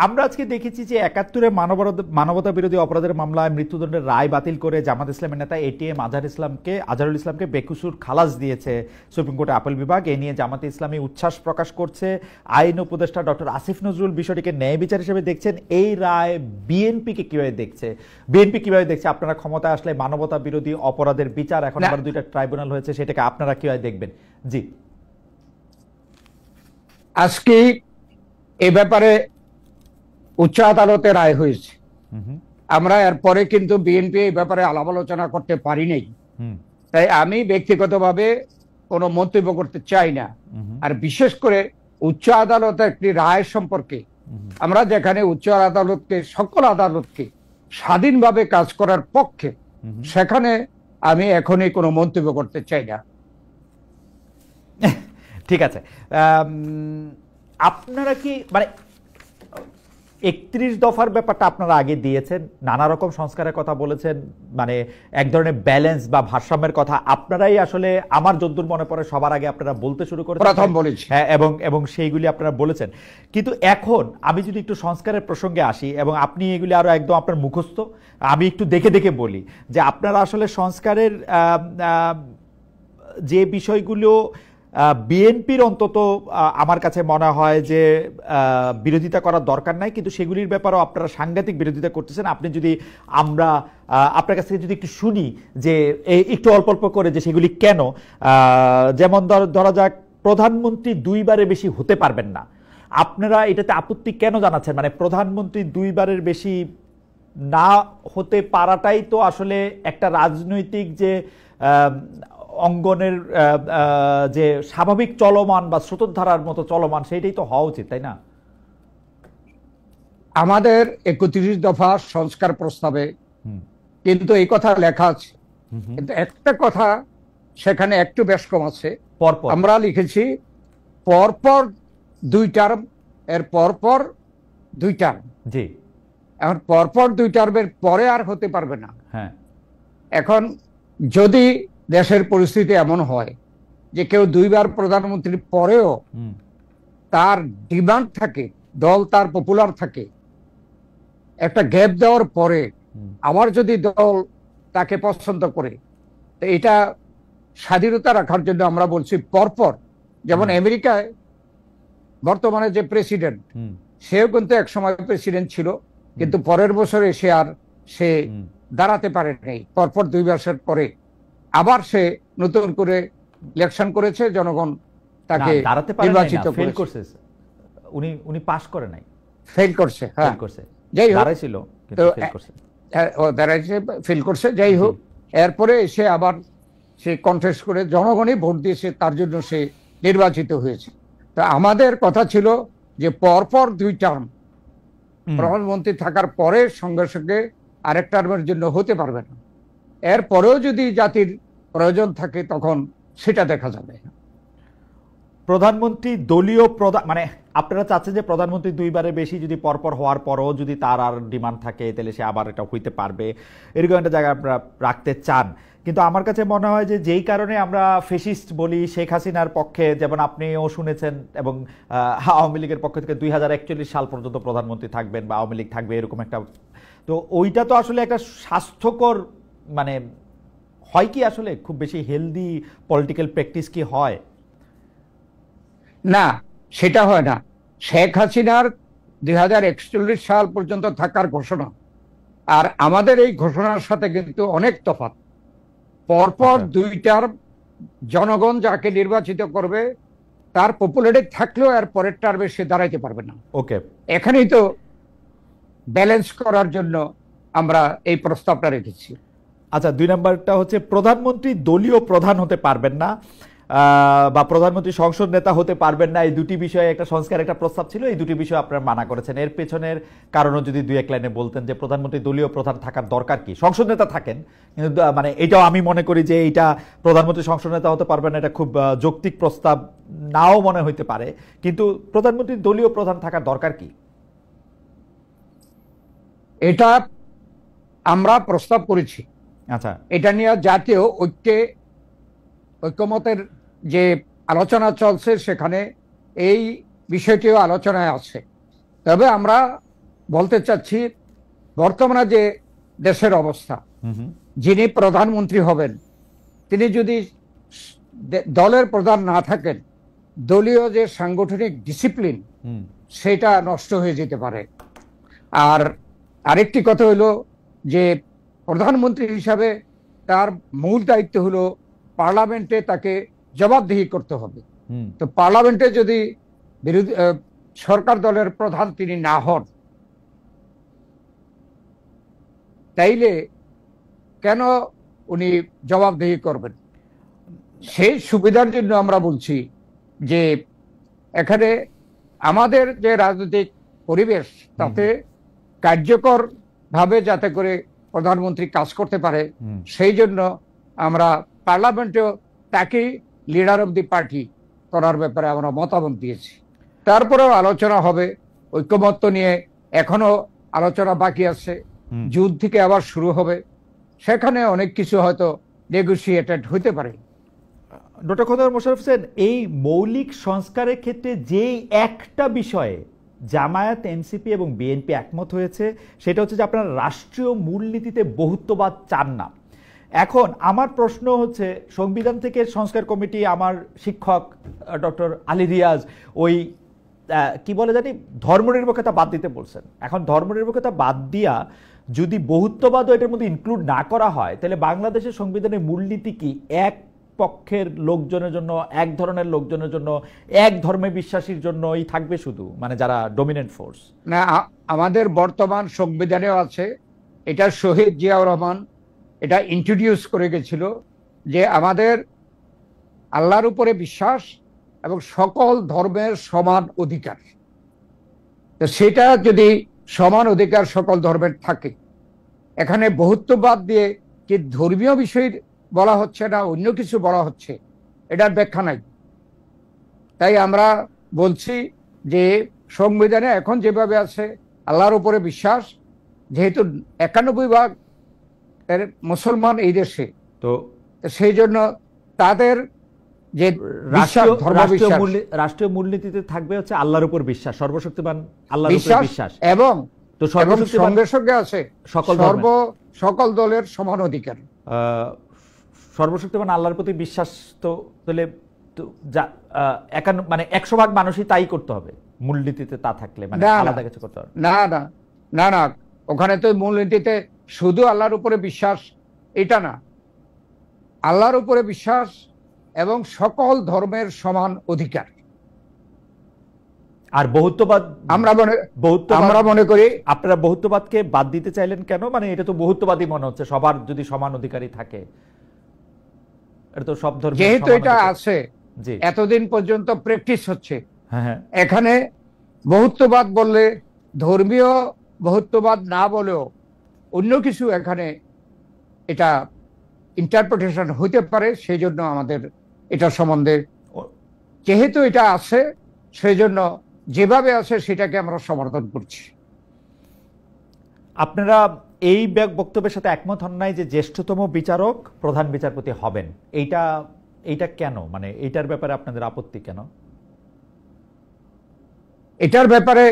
আমরা আজকে দেখেছি যে ৭১-এ মানবতা বিরোধী অপরাধের মামলায় মৃত্যুদণ্ডের রায় বাতিল করে জামাত ইসলামের নেতা এটিএম আজহারুল ইসলামকে বেকসুর খালাস দিয়েছে সুপ্রিম কোর্টের আপিল বিভাগ। এ নিয়ে জামাতে ইসলামী উচ্ছ্বাস প্রকাশ করছে। আইন উপদেষ্টা ডক্টর আসিফ নজরুল বিষয়টিকে ন্যায় বিচার হিসেবে দেখছেন। এই রায় বিএনপিকে কিভাবে দেখছে? বিএনপি কিভাবে দেখছে? আপনারা ক্ষমতায় আসলে মানবতা বিরোধী অপরাধের বিচার, এখন আবার 2টা ট্রাইব্যুনাল হয়েছে, সেটাকে আপনারা কিভাবে দেখবেন? জি, আজকে এ ব্যাপারে উচ্চ আদালতে রায় হয়েছে। আমরা এরপরে কিন্তু বিএনপি এই ব্যাপারে আলাপ আলোচনা করতে পারি নাই, তাই আমি ব্যক্তিগতভাবে কোনো মন্তব্য করতে চাই না। আর বিশেষ করে উচ্চ আদালতের একটি রায় সম্পর্কে, আমরা যেখানে উচ্চ আদালতকে, সকল আদালতকে স্বাধীনভাবে কাজ করার পক্ষে, সেখানে আমি এখনই কোনো মন্তব্য করতে চাই না। ঠিক আছে, আপনারা কি মানে 31 দফার ব্যাপারটা আপনারা আগে দিয়েছেন, নানা রকম সংস্কারের কথা বলেছেন, মানে এক ধরনের ব্যালেন্স বা ভারসাম্যের কথা আপনারাই আসলে আমার যদ্দূর মনে পড়ে সবার আগে আপনারা বলতে শুরু করেছেন, প্রথম বলেছি। হ্যাঁ, এবং সেইগুলি আপনারা বলেছেন। কিন্তু এখন আমি যদি একটু সংস্কারের প্রসঙ্গে আসি, এবং আপনি এগুলি আরো একদম আপনার মুখস্থ, আমি একটু দেখে দেখে বলি যে আপনারা আসলে সংস্কারের যে বিষয়গুলো বিএনপির অন্তত আমার কাছে মনে হয় যে বিরোধিতা করার দরকার নাই, কিন্তু সেগুলির ব্যাপারেও আপনারা সাংঘাতিক বিরোধিতা করতেছেন। আপনি যদি আমরা আপনার কাছ থেকে যদি একটু শুনি যে একটু অল্প অল্প করে যে সেগুলি কেন, যেমন ধরা যাক প্রধানমন্ত্রী 2বারের বেশি হতে পারবেন না, আপনারা এটাতে আপত্তি কেন জানাচ্ছেন? মানে প্রধানমন্ত্রী 2বারের বেশি না হতে পারাটাই তো আসলে একটা রাজনৈতিক যে অঙ্গনের যে স্বাভাবিক চলমান বা স্রোতধারার মতো চলমান, সেটাই তো হওয়া উচিত, তাই না? আমাদের 31 দফা সংস্কার প্রস্তাবে কিন্তু এই কথা লেখা আছে, কিন্তু একটা কথা সেখানে একটু বেশ কম আছে। আমরা লিখেছি পরপর 2 টার্ম, এর পরপর 2 টার্ম। জি, এখন পরপর 2 টার্মের পরে আর হতে পারবে না। হ্যাঁ, এখন যদি দেশের পরিস্থিতি এমন হয় যে কেউ 2বার প্রধানমন্ত্রীর পরেও তার ডিমান্ড থাকে, দল তার পপুলার থাকে, একটা গ্যাপ দেওয়ার পরে আবার যদি দল তাকে পছন্দ করে, তো এটা স্বাধীনতা রাখার জন্য আমরা বলছি পরপর। যেমন আমেরিকায় বর্তমানে যে প্রেসিডেন্ট, সেও কিন্তু এক সময় প্রেসিডেন্ট ছিল, কিন্তু পরের বছরে সে দাঁড়াতে পারে নাই। পরপর 2 বছর পরে আবার সে নতুন করে ইলেকশন করেছে, জনগণ তাকে নির্বাচিত করেছে। উনি পাস করে নাই, ফেল করছে। হ্যাঁ, যাই হোক, ফেল করছে। যাই হোক, এরপরে সে আবার সে কন্টেস্ট করে জনগণই ভোট দিয়েছে, তার জন্য সে নির্বাচিত হয়েছে। তো আমাদের কথা ছিল যে পরপর 2 টার্ম প্রধানমন্ত্রী থাকার পরে সঙ্গে সঙ্গে আরেক টার্মের জন্য হতে পারবে না। এরপরেও যদি জাতির প্রয়োজন থাকে তখন সেটা দেখা যাবে। প্রধানমন্ত্রী দলীয় প্রধান, মানে আপনারা চাচ্ছেন যে প্রধানমন্ত্রী 2বারের বেশি যদি পরপর হওয়ার পরও যদি তার আর ডিমান্ড থাকে, তাহলে সে আবার এটা হইতে পারবে, এরকম একটা জায়গায় আপনারা রাখতে চান। কিন্তু আমার কাছে মনে হয় যে যেই কারণে আমরা ফেসিস্ট বলি শেখ হাসিনার পক্ষে, যেমন আপনিও শুনেছেন, এবং আওয়ামী লীগের পক্ষ থেকে 2041 সাল পর্যন্ত প্রধানমন্ত্রী থাকবেন বা আওয়ামী লীগ থাকবে, এরকম একটা, তো ওইটা তো আসলে একটা স্বাস্থ্যকর, মানে হয় কি আসলে খুব বেশি হেলদি পলিটিক্যাল প্র্যাকটিস কি হয়? না, সেটা হয় না। শেখ হাসিনার 2041 সাল পর্যন্ত থাকার ঘোষণা আর আমাদের এই ঘোষণার সাথে কিন্তু অনেক তফাৎ। পরপর 2 টার্ম জনগণ যাকে নির্বাচিত করবে তার পপুলারিটি থাকলেও এর পরের টার্মে সে দাঁড়াইতে পারবে না। ওকে, এখানেই তো ব্যালেন্স করার জন্য আমরা এই প্রস্তাবটা রেখেছি। আচ্ছা, 2 নম্বরটা হচ্ছে প্রধানমন্ত্রী দলীয় প্রধান হতে পারবেন না বা প্রধানমন্ত্রী সংসদ নেতা হতে পারবেন না, এই 2টি বিষয়ে একটা সংস্কার, একটা প্রস্তাব ছিল, এই 2টি বিষয় আপনারা মানা করেছেন। এর পেছনের কারণও যদি 2-1 লাইনে বলতেন যে প্রধানমন্ত্রী দলীয় প্রধান থাকার দরকার কি? সংসদ নেতা থাকেন, কিন্তু মানে এটাও আমি মনে করি যে এইটা প্রধানমন্ত্রী সংসদ নেতা হতে পারবেন না, এটা খুব যৌক্তিক প্রস্তাব নাও মনে হইতে পারে, কিন্তু প্রধানমন্ত্রী দলীয় প্রধান থাকার দরকার কি? এটা আমরা প্রস্তাব করেছি। আচ্ছা, এটা নিয়ে জাতীয় ঐক্যমতের যে আলোচনা চলছে, সেখানে এই বিষয়টিও আলোচনায় আছে। তবে আমরা বলতে চাচ্ছি, বর্তমানে যে দেশের অবস্থা, যিনি প্রধানমন্ত্রী হবেন তিনি যদি দলের প্রধান না থাকেন, দলীয় যে সাংগঠনিক ডিসিপ্লিন সেটা নষ্ট হয়ে যেতে পারে। আর আরেকটি কথা হলো যে প্রধানমন্ত্রী হিসাবে তার মূল দায়িত্ব হলো পার্লামেন্টে তাকে জবাবদিহি করতে হবে। তো পার্লামেন্টে যদি বিরোধী সরকার দলের প্রধান তিনি না হন, তাইলে কেন উনি জবাবদিহি করবেন? সেই সুবিধার জন্য আমরা বলছি যে এখানে আমাদের যে রাজনৈতিক পরিবেশ তাতে কার্যকর ভাবে যাতে করে প্রধানমন্ত্রী কাজ করতে পারে, সেই জন্য আমরা পার্লামেন্টেও তাকে লিডার অব দি পার্টি করার ব্যাপারে আমরা মতামত দিয়েছি। তারপরেও আলোচনা হবে, ঐক্যমত্য নিয়ে এখনো আলোচনা বাকি আছে, জুন থেকে আবার শুরু হবে, সেখানে অনেক কিছু হয়তো নেগোসিয়েটেড হইতে পারে। ডক্টর খোদার মোশাররফ হোসেন, এই মৌলিক সংস্কারের ক্ষেত্রে যেই একটা বিষয়ে জামায়াত, এনসিপি এবং বিএনপি একমত হয়েছে সেটা হচ্ছে যে আপনারা রাষ্ট্রীয় মূলনীতিতে বহুত্ববাদ চান না। এখন আমার প্রশ্ন হচ্ছে, সংবিধান থেকে সংস্কার কমিটি, আমার শিক্ষক ডক্টর আলী রিয়াজ ওই কি বলে জানি ধর্মনিরপেক্ষতা বাদ দিতে বলছেন। এখন ধর্মনিরপেক্ষতা বাদ দিয়া যদি বহুত্ববাদও এটার মধ্যে ইনক্লুড না করা হয়, তাহলে বাংলাদেশের সংবিধানের মূলনীতি কি এক পক্ষের লোকজনের জন্য, এক ধরনের লোকজনের জন্য, এক ধর্মে বিশ্বাসীর জন্যই থাকবে শুধু, মানে যারা ডমিনেন্ট ফোর্স? না, আমাদের বর্তমান সংবিধানেও আছে, এটা শহীদ জিয়াউর রহমান এটা ইন্ট্রোডিউস করে গেছিল যে আমাদের আল্লাহর উপরে বিশ্বাস এবং সকল ধর্মের সমান অধিকার। তো সেটা যদি সমান অধিকার সকল ধর্মের থাকে, এখানে বহুত্ববাদ দিয়ে কি ধর্মীয় বিষয় বলা হচ্ছে না অন্য কিছু বলা হচ্ছে, এটার ব্যাখ্যা নাই। তাই আমরা বলছি যে সংবিধানে এখন যেভাবে আছে আল্লাহর উপরে বিশ্বাস, যেহেতু 91% এর মুসলমান এই দেশে, তো সেই জন্য তাদের যে রাষ্ট্রীয় মূলনীতিতে থাকবে হচ্ছে আল্লাহর উপর বিশ্বাস, সর্বশক্তিমান আল্লাহর উপর বিশ্বাস, এবং তো সঙ্গে সঙ্গে আছে সকল দলের সমান অধিকার। সর্বশক্তিমান আল্লাহর প্রতি বিশ্বাস তো তাহলে মানে 100% মানুষই তাই করতে হবে মূলনীতিতে, তা থাকলে মানে আলাদা কিছু করতে হবে না। না না না, ওখানে তো মূলনীতিতে শুধু আল্লাহর উপরে বিশ্বাস এটা না, আল্লাহর উপরে বিশ্বাস এবং সকল ধর্মের সমান অধিকার। আর বহুত্ববাদ আমরা মনে করি, আপনারা বহুত্ববাদকে বাদ দিতে চাইলেন কেন? মানে এটা তো বহুত্ববাদী মনে হচ্ছে, সবার যদি সমান অধিকারই থাকে, এটা তো সব ধর্ম, যেহেতু এটা আছে এতদিন পর্যন্ত প্র্যাকটিস হচ্ছে। এখানে বহুত্ববাদ বললে ধর্মীয় বহুত্ববাদ না বলেও অন্য কিছু এখানে এটা ইন্টারপ্রিটেশন হইতে পারে, সেই জন্য আমাদের এটা সম্বন্ধে, যেহেতু এটা আছে সেই জন্য যেভাবে আছে সেটাকে আমরা সমর্থন করছি। আপনারা এই বক্তব্যের সাথে একমত হন নাই যে জ্যেষ্ঠতম বিচারক প্রধান বিচারপতি হবেন? এইটা কেন, মানে এইটার ব্যাপারে আপনাদের আপত্তি কেন? এটার ব্যাপারে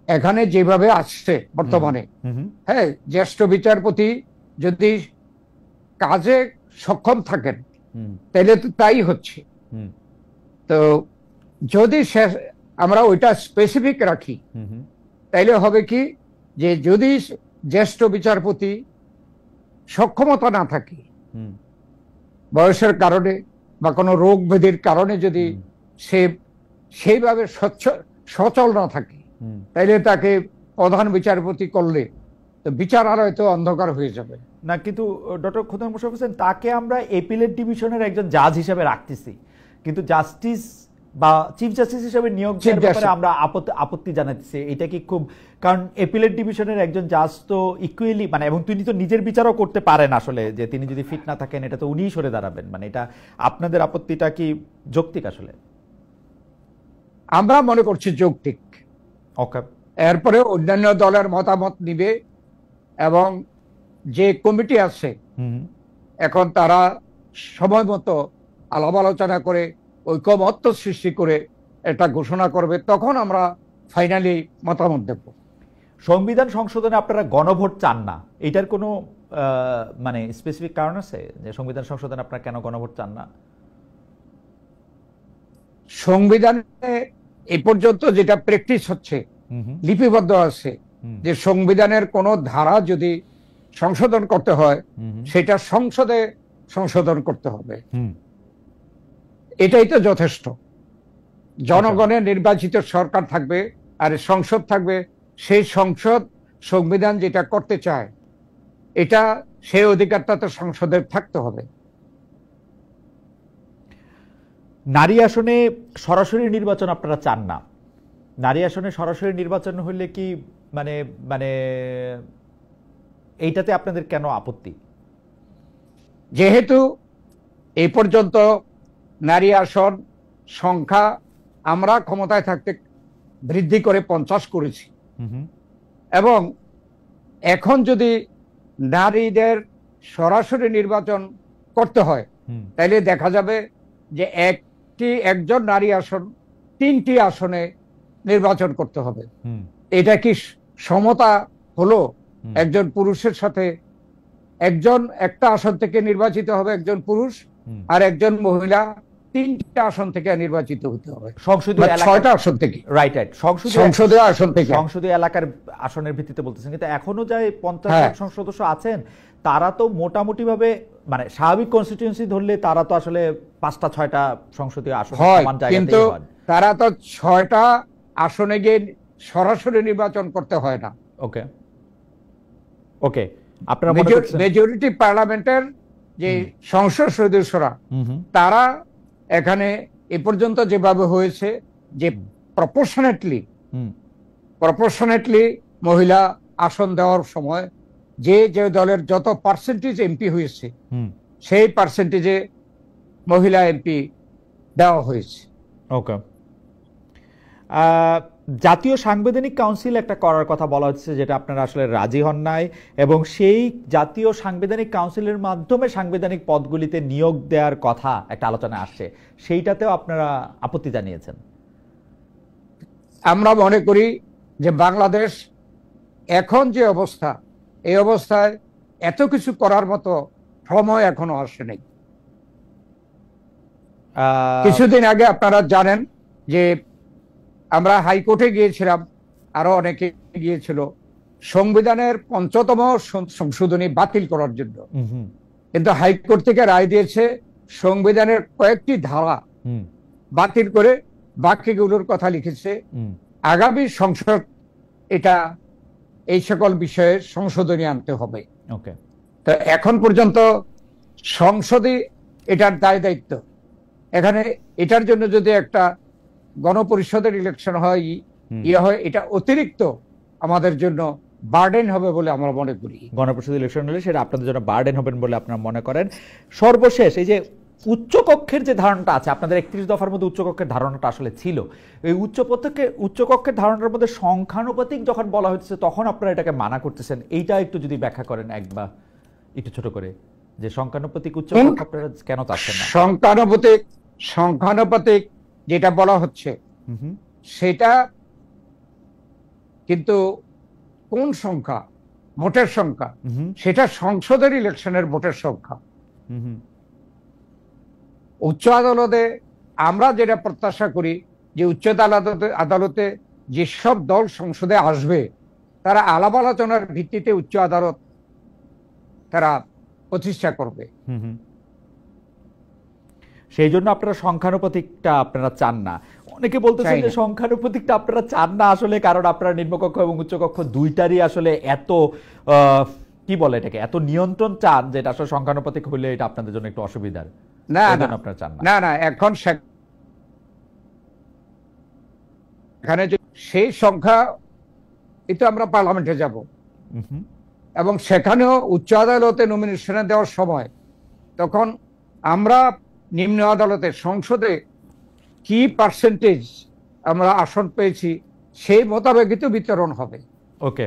এখানে যেভাবে আসছে বর্তমানে, হ্যাঁ, জ্যেষ্ঠ বিচারপতি যদি কাজে সক্ষম থাকেন তাহলে তো তাই হচ্ছে। তো যদি আমরা ওইটা স্পেসিফিক রাখি তাইলে হবে কি, যে যদি জ্যেষ্ঠ বিচারপতি সক্ষমতা না থাকে, বয়সের কারণে বা কোনো রোগ ব্যাধির কারণে যদি সে সেইভাবে সচল না থাকে, তাইলে তাকে প্রধান বিচারপতি করলে তো বিচারালয় তো অন্ধকার হয়ে যাবে না। কিন্তু ডক্টর খোদার মোশাররফ হোসেন, তাকে আমরা এপিলেট ডিভিশনের একজন জাজ হিসেবে রাখতেছি, কিন্তু জাস্টিস বা চিফ জাস্টিস হিসেবে নিয়োগ দেওয়ার ব্যাপারে আমরা আপত্তি জানাচ্ছি। এটা কি খুব, কারণ এপিলেট ডিভিশনের একজন জাজ তো ইকুয়ালি, মানে এবং তিনি তো নিজের বিচারও করতে পারেন আসলে, যে তিনি যদি ফিট না থাকেন এটা তো উনিই সরে দাঁড়াবেন, মানে এটা আপনাদের আপত্তিটা কি যৌক্তিক? আসলে আমরা মনে করছি যৌক্তিক। ওকে, এরপরে অন্যান্য দলের মতামত নিবে এবং যে কমিটি আছে এখন তারা সময় মতো আলাপ আলোচনা করে ঐকমত্য সৃষ্টি করে এটা ঘোষণা করবে, তখন আমরা ফাইনালি মতামত দেব। সংবিধান সংশোধনে আপনারা গণভোট চান না, এটার কোনো মানে স্পেসিফিক কারণ আছে যে সংবিধান সংশোধনে আপনারা কেন গণভোট চান না? সংবিধানে এই পর্যন্ত যেটা প্র্যাকটিস হচ্ছে, লিপিবদ্ধ আছে যে সংবিধানের কোন ধারা যদি সংশোধন করতে হয় সেটা সংসদে সংশোধন করতে হবে। এটাই তো যথেষ্ট। জনগণের নির্বাচিত সরকার থাকবে আর সংসদ থাকবে, সেই সংসদ সংবিধান যেটা করতে চায় এটা সেই অধিকারটা তো সংসদের থাকতে হবে। নারী আসনে সরাসরি নির্বাচন আপনারা চান না? নারী আসনে সরাসরি নির্বাচন হলে কি মানে মানে এইটাতে আপনাদের কেন আপত্তি? যেহেতু এই পর্যন্ত নারী আসন সংখ্যা আমরা ক্ষমতায় থাকতে বৃদ্ধি করে 50 করেছি, এবং এখন যদি নারীদের সরাসরি নির্বাচন করতে হয় তাহলে দেখা যাবে যে একজন নারী আসন 3টি আসনে নির্বাচন করতে হবে। এটা কি সমতা হলো? একজন পুরুষের সাথে একটা আসন থেকে নির্বাচিত হবে একজন পুরুষ, আর একজন মহিলা 3টা আসন থেকে নির্বাচিত হতে হবে, সংসদীয় 6টা আসন থেকে। রাইট রাইট, সংসদীয় আসন থেকে, সংসদীয় এলাকার আসনের ভিত্তিতে বলতেছেন। কিন্তু এখনো যাই 50 সংসদ সদস্য আছেন তারা তো মোটামুটি ভাবে মানে স্বাভাবিক কনস্টিটিউয়েন্সি ধরলে তারা তো আসলে 5টা 6টা সংসদীয় আসন সমান জায়গাতেই হয়, কিন্তু তারা তো 6টা আসনে গিয়ে সরাসরি নির্বাচন করতে হয় না। ওকে ওকে, আপনারা মেজরিটি পার্লামেন্টের যে সংসদ সদস্যরা তারা এখানে এ পর্যন্ত যেভাবে হয়েছে যে প্রপোর্শনেটলি মহিলা আসন দেওয়ার সময় যে দলের যত পার্সেন্টেজ এমপি হয়েছে সেই পার্সেন্টেজে মহিলা এমপি দেওয়া হয়েছে। ওকে, জাতীয় সাংবিধানিক কাউন্সিল একটা করার কথা বলা হচ্ছে যেটা আপনারা আসলে রাজি হন নাই, এবং সেই জাতীয় সাংবিধানিক কাউন্সিলের মাধ্যমে সাংবিধানিক পদগুলিতে নিয়োগ দেওয়ার কথা একটা আলোচনা আসছে, সেইটাতেও আপনারা আপত্তি জানিয়েছেন। আমরা মনে করি যে বাংলাদেশ এখন যে অবস্থা, এই অবস্থায় এত কিছু করার মতো সময় এখনো আসে নাই। কিছুদিন আগে আপনারা জানেন যে আমরা হাইকোর্টে গিয়েছিলাম, আরো অনেকে গিয়েছিল সংবিধানের ৫তম সংশোধনী বাতিল করার জন্য, কিন্তু হাইকোর্ট থেকে রায় দিয়েছে সংবিধানের কয়েকটি ধারা বাতিল করে বাকিগুলোর কথা লিখেছে আগামী সংসদ এটা এই সকল বিষয়ে সংশোধনী আনতে হবে। ওকে, তো এখন পর্যন্ত সংসদে এটার দায় দায়িত্ব, এখানে এটার জন্য যদি একটা গণপরিষদের ইলেকশন হয় এটা অতিরিক্ত আমাদের জন্য বার্ডেন হবে বলে আমরা মনে করি। গণপরিষদ ইলেকশন হলে সেটা আপনাদের জন্য বার্ডেন হবেন বলে আপনারা মনে করেন। সর্বশেষ এই যে উচ্চকক্ষের যে ধারণাটা আছে, আপনাদের 31 দফার মধ্যে উচ্চকক্ষের ধারণাটা আসলে ছিল, এই উচ্চকক্ষের ধারণার মধ্যে সংখ্যানুপাতিক যখন বলা হচ্ছে তখন আপনারা এটাকে মানা করতেছেন, এইটা একটু যদি ব্যাখ্যা করেন একবার একটু ছোট করে, যে সংখ্যানুপাতিক উচ্চকক্ষ আপনারা কেন চাচ্ছেন না? সংখ্যানুপাতিক যেটা বলা হচ্ছে সেটা কিন্তু কোন সংখ্যা? ভোটের সংখ্যা, সেটা সংসদের ইলেকশনের ভোটের সংখ্যা। উচ্চ আদালতে আমরা যেটা প্রত্যাশা করি যে উচ্চ আদালতে যেসব দল সংসদে আসবে তারা আলাপ আলোচনার ভিত্তিতে উচ্চ আদালত তারা প্রতিষ্ঠা করবে। সেই জন্য আপনারা সংখ্যানুপাতিকটা আপনারা চান না। অনেকে বলতেছেন যে সংখ্যানুপাতিকটা আপনারা চান না আসলে কারণ আপনারা নিম্নকক্ষ এবং উচ্চকক্ষ দুইটারই আসলে এত কি বলে এটাকে এত নিয়ন্ত্রণ চান যে এটা আসলে সংখ্যানুপাতিক হলে এটা আপনাদের জন্য একটু অসুবিধার। না আপনারা চান না, না এখন এখানে সেই সংখ্যা এটা আমরা পার্লামেন্টে যাব, এবং সেখানেও উচ্চ আদালতে নমিনেশনে দেওয়ার সময় তখন আমরা নিম্ন আদালতে সংসদে কি পার্সেন্টেজ আমরা আসন পেয়েছি সেই মোতাবেকই তো বিতরণ হবে। ওকে।